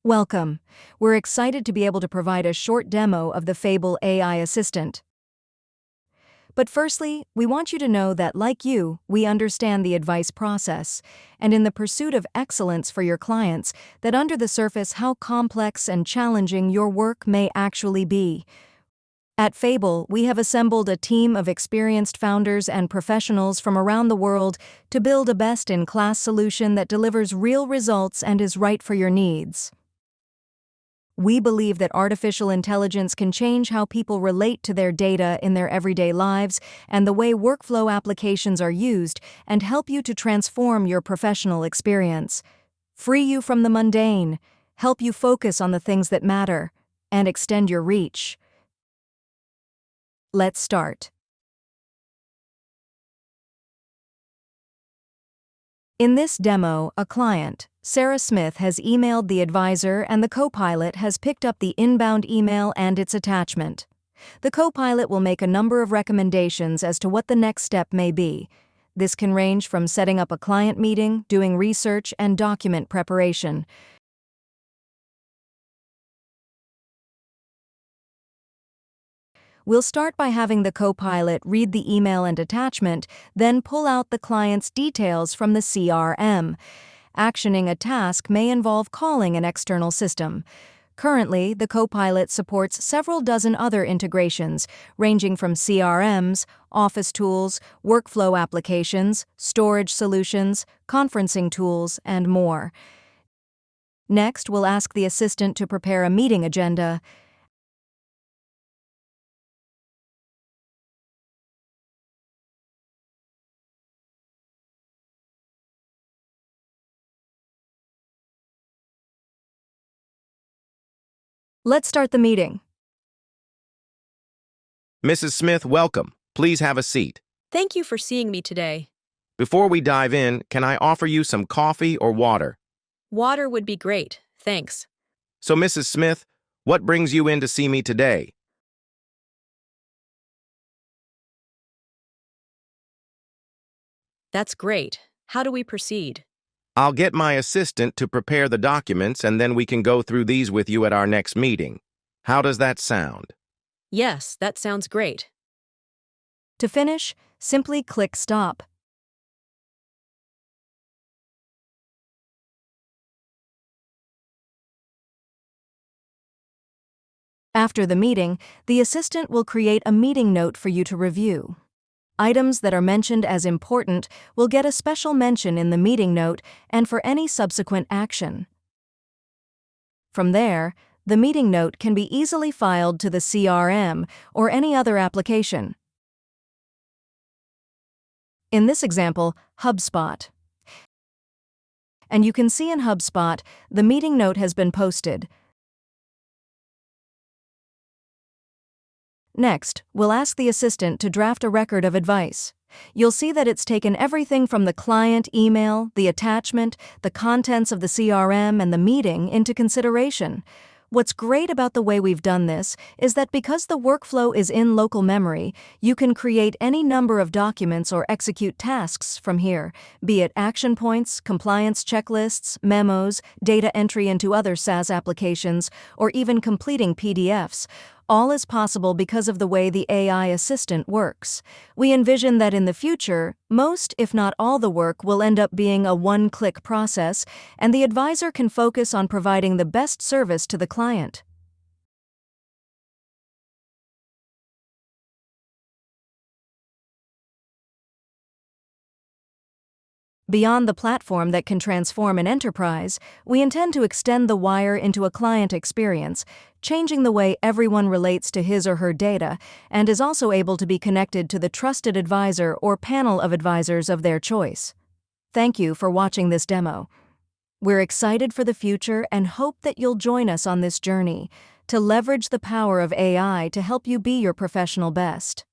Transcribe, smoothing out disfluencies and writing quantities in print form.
Welcome. We're excited to be able to provide a short demo of the Faybl AI assistant. But firstly, we want you to know that, like you, we understand the advice process, and in the pursuit of excellence for your clients, that under the surface how complex and challenging your work may actually be. At Faybl, we have assembled a team of experienced founders and professionals from around the world to build a best-in-class solution that delivers real results and is right for your needs. We believe that artificial intelligence can change how people relate to their data in their everyday lives and the way workflow applications are used, and help you to transform your professional experience, free you from the mundane, help you focus on the things that matter, and extend your reach. Let's start. In this demo, a client, Sarah Smith, has emailed the advisor, and the co-pilot has picked up the inbound email and its attachment. The co-pilot will make a number of recommendations as to what the next step may be. This can range from setting up a client meeting, doing research, and document preparation. We'll start by having the co-pilot read the email and attachment, then pull out the client's details from the CRM. Actioning a task may involve calling an external system. Currently, the co-pilot supports several dozen other integrations, ranging from CRMs, office tools, workflow applications, storage solutions, conferencing tools, and more. Next, we'll ask the assistant to prepare a meeting agenda. Let's start the meeting. Mrs. Smith, welcome. Please have a seat. Thank you for seeing me today. Before we dive in, can I offer you some coffee or water? Water would be great, thanks. So, Mrs. Smith, what brings you in to see me today? That's great. How do we proceed? I'll get my assistant to prepare the documents, and then we can go through these with you at our next meeting. How does that sound? Yes, that sounds great. To finish, simply click Stop. After the meeting, the assistant will create a meeting note for you to review. Items that are mentioned as important will get a special mention in the meeting note and for any subsequent action. From there, the meeting note can be easily filed to the CRM or any other application. In this example, HubSpot. And you can see in HubSpot, the meeting note has been posted. Next, we'll ask the assistant to draft a record of advice. You'll see that it's taken everything from the client email, the attachment, the contents of the CRM, and the meeting into consideration. What's great about the way we've done this is that because the workflow is in local memory, you can create any number of documents or execute tasks from here, be it action points, compliance checklists, memos, data entry into other SaaS applications, or even completing PDFs. All is possible because of the way the AI assistant works. We envision that in the future, most, if not all, the work will end up being a one-click process, and the advisor can focus on providing the best service to the client. Beyond the platform that can transform an enterprise, we intend to extend the wire into a client experience, changing the way everyone relates to his or her data, and is also able to be connected to the trusted advisor or panel of advisors of their choice. Thank you for watching this demo. We're excited for the future and hope that you'll join us on this journey to leverage the power of AI to help you be your professional best.